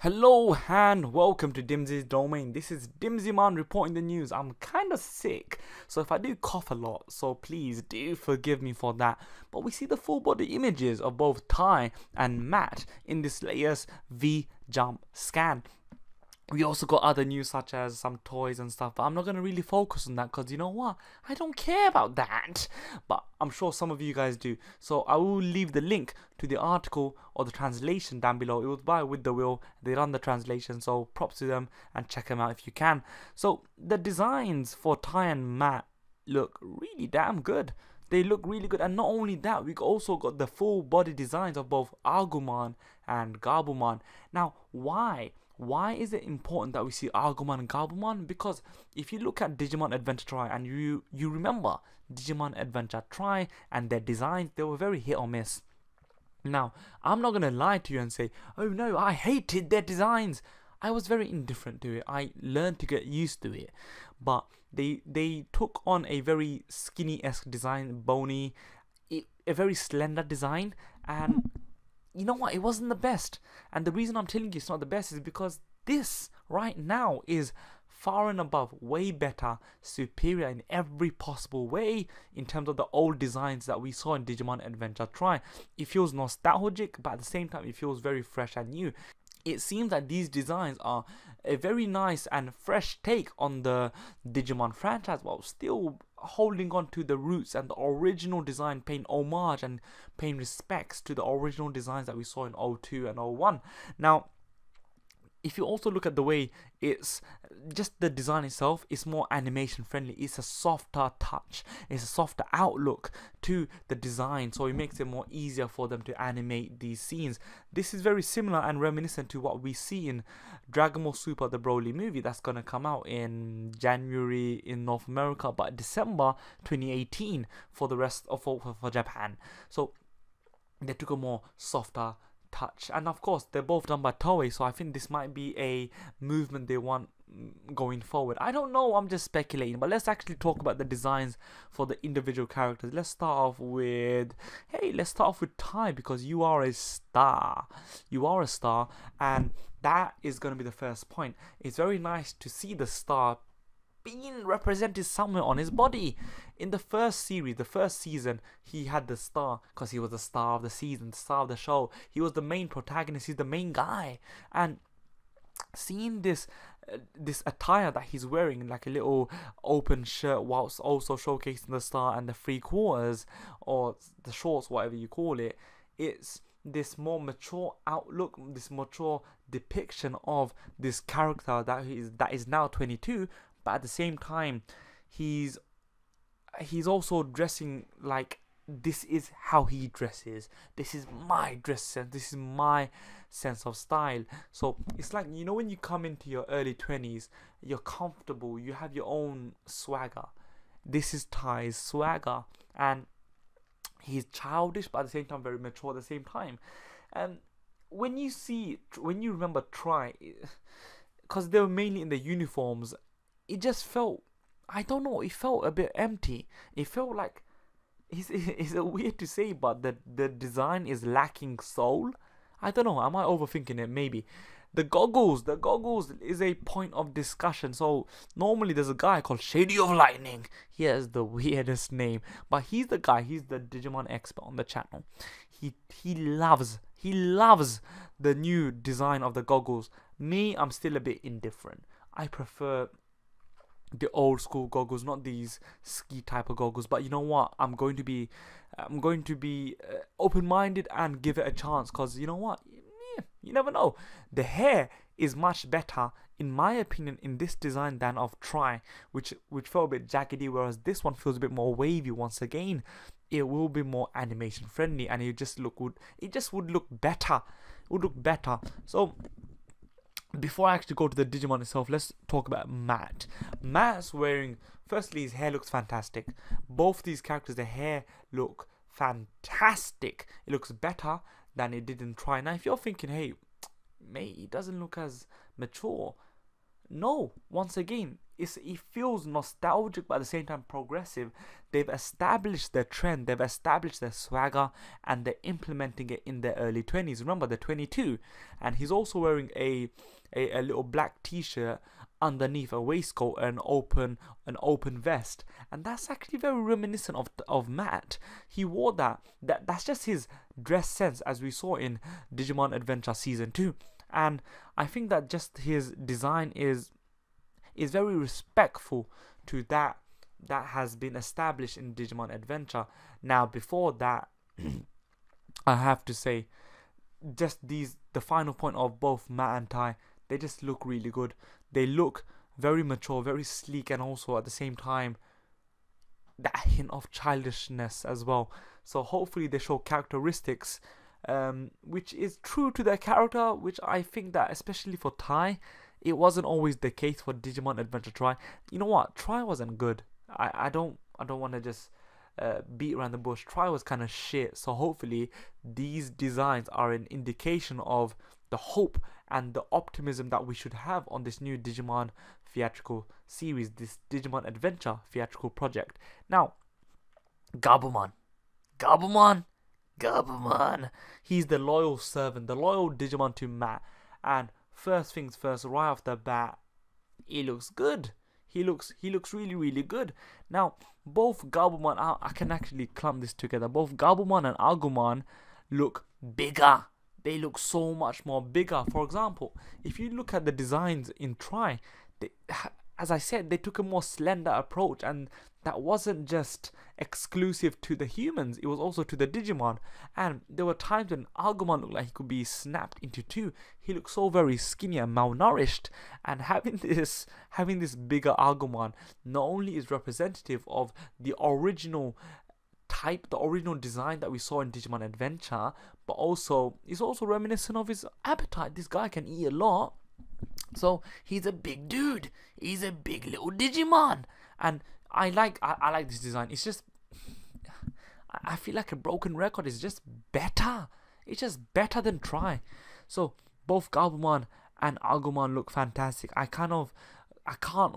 Hello and welcome to Dimzy's Domain. This is Dimzymon reporting the news. I'm kind of sick, so if I do cough a lot, so please do forgive me for that. But we see the full body images of both Tai and Matt in this latest V-Jump scan. We also got other news such as some toys and stuff, but I'm not going to really focus on that because you know what? I don't care about that. But I'm sure some of you guys do. So I will leave the link to the article or the translation down below. It was by With the Will. They run the translation, so props to them and check them out if you can. So the designs for Tai and Matt look really damn good. They look really good, and not only that, we also got the full body designs of both Agumon and Gabumon. Now, why? Why is it important that we see Agumon and Gabumon? Because if you look at Digimon Adventure Tri and you remember Digimon Adventure Tri and their designs, they were very hit or miss. Now, I'm not going to lie to you and say, oh no, I hated their designs. I was very indifferent to it. I learned to get used to it. But they took on a very skinny-esque design, bony, a very slender design, and you know what? It wasn't the best. And the reason I'm telling you it's not the best is because this right now is far and above, way better, superior in every possible way in terms of the old designs that we saw in Digimon Adventure Tri. It feels nostalgic, but at the same time, it feels very fresh and new. It seems that these designs are a very nice and fresh take on the Digimon franchise while still holding on to the roots and the original design, paying homage and paying respects to the original designs that we saw in 02 and 01. Now, if you also look at the way it's just the design itself, it's more animation friendly. It's a softer touch, it's a softer outlook to the design, so it makes it more easier for them to animate these scenes. This is very similar and reminiscent to what we see in Dragon Ball Super, the Broly movie that's gonna come out in January in North America, but December 2018 for the rest of for Japan. So they took a more softer touch, and of course they're both done by Toei, so I think this might be a movement they want going forward. I don't know, I'm just speculating, but let's actually talk about the designs for the individual characters. Let's start off with Tai, because you are a star, and that is going to be the first point. It's very nice to see the star being represented somewhere on his body. In the first series, the first season, he had the star because he was the star of the season, the star of the show. He was the main protagonist, he's the main guy. And seeing this attire that he's wearing, like a little open shirt, whilst also showcasing the star and the 3/4 or the shorts, whatever you call it, it's this more mature outlook, this mature depiction of this character that is now 22, but at the same time he's also dressing like this is how he dresses. This is my dress sense. This is my sense of style. So it's like, you know, when you come into your early 20s, you're comfortable, you have your own swagger. This is Tai's swagger, and he's childish but at the same time very mature at the same time. And when you remember Tri, because they were mainly in the uniforms, it just felt, I don't know, it felt a bit empty. It felt like, it's weird to say, but the design is lacking soul. I don't know, am I overthinking it? Maybe. The goggles is a point of discussion. So normally there's a guy called Shady of Lightning. He has the weirdest name, but he's the guy, he's the Digimon expert on the channel. He loves the new design of the goggles. Me, I'm still a bit indifferent. I prefer the old school goggles, not these ski type of goggles. But you know what? I'm going to be open-minded and give it a chance, because you know what? Yeah, you never know. The hair is much better, in my opinion, in this design than of Tri, which felt a bit jaggedy, whereas this one feels a bit more wavy. Once again, it will be more animation friendly, and it just would look better. It would look better. So before I actually go to the Digimon itself, let's talk about Matt. Matt's wearing, firstly, his hair looks fantastic. Both these characters, their hair look fantastic. It looks better than it did in Tri. Now, if you're thinking, hey, mate, it doesn't look as mature, No, once again, it feels nostalgic but at the same time progressive. They've established their trend, they've established their swagger, and they're implementing it in their early 20s. Remember, they're 22, and he's also wearing a little black t-shirt underneath a waistcoat and an open vest, and that's actually very reminiscent of Matt. He wore that's just his dress sense, as we saw in Digimon Adventure Season 2. And I think that just his design is very respectful to that has been established in Digimon Adventure. Now, before that, I have to say, just the final point of both Matt and Tai, they just look really good. They look very mature, very sleek, and also at the same time that hint of childishness as well. So hopefully they show characteristics which is true to their character, which I think that especially for Tai, it wasn't always the case for Digimon Adventure Tri. You know what? Tri wasn't good. I don't want to just beat around the bush. Tri was kind of shit. So hopefully these designs are an indication of the hope and the optimism that we should have on this new Digimon theatrical series, this Digimon Adventure theatrical project. Now, Gabumon. He's the loyal servant, the loyal Digimon to Matt. And first things first, right off the bat, he looks good. He looks really, really good. Now, both Gabumon, I can actually clump this together. Both Gabumon and Agumon look bigger. They look so much more bigger. For example, if you look at the designs in Tri, as I said, they took a more slender approach, and that wasn't just exclusive to the humans, it was also to the Digimon. And there were times when Agumon looked like he could be snapped into two. He looked so very skinny and malnourished, and having this bigger Agumon not only is representative of the original type, the original design that we saw in Digimon Adventure, but also is also reminiscent of his appetite. This guy can eat a lot. So he's a big dude. He's a big little Digimon, and I like this design. It's just, I feel like a broken record. It's just better. It's just better than Tri. So both Gabumon and Agumon look fantastic. I can't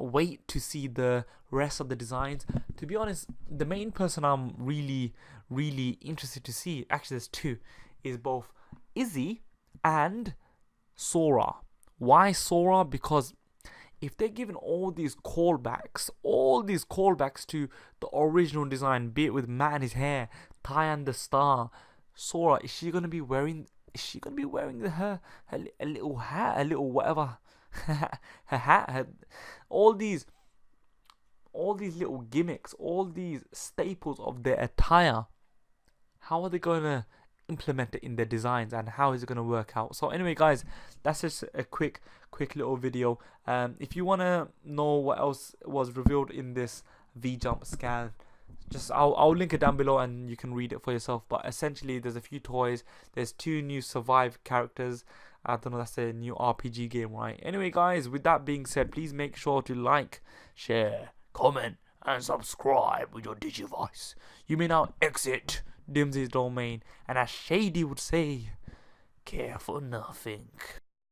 wait to see the rest of the designs. To be honest, the main person I'm really, really interested to see, actually there's two, is both Izzy and Sora. Why Sora? Because if they're given all these callbacks to the original design, be it with Matt and his hair, Tai and the star, Sora, is she gonna be wearing her a little hat, a little whatever, her hat, all these little gimmicks, all these staples of their attire? How are they gonna implement it in their designs, and how is it going to work out? So anyway, guys, that's just a quick little video. If you want to know what else was revealed in this V-Jump scan, just I'll link it down below and you can read it for yourself. But essentially, there's a few toys, there's 2 new Survive characters. I don't know, that's a new RPG game, right? Anyway, guys, with that being said, please make sure to like, share, comment, and subscribe with your Digivice. You may now exit Dimzy's domain, and as Shady would say, care for nothing.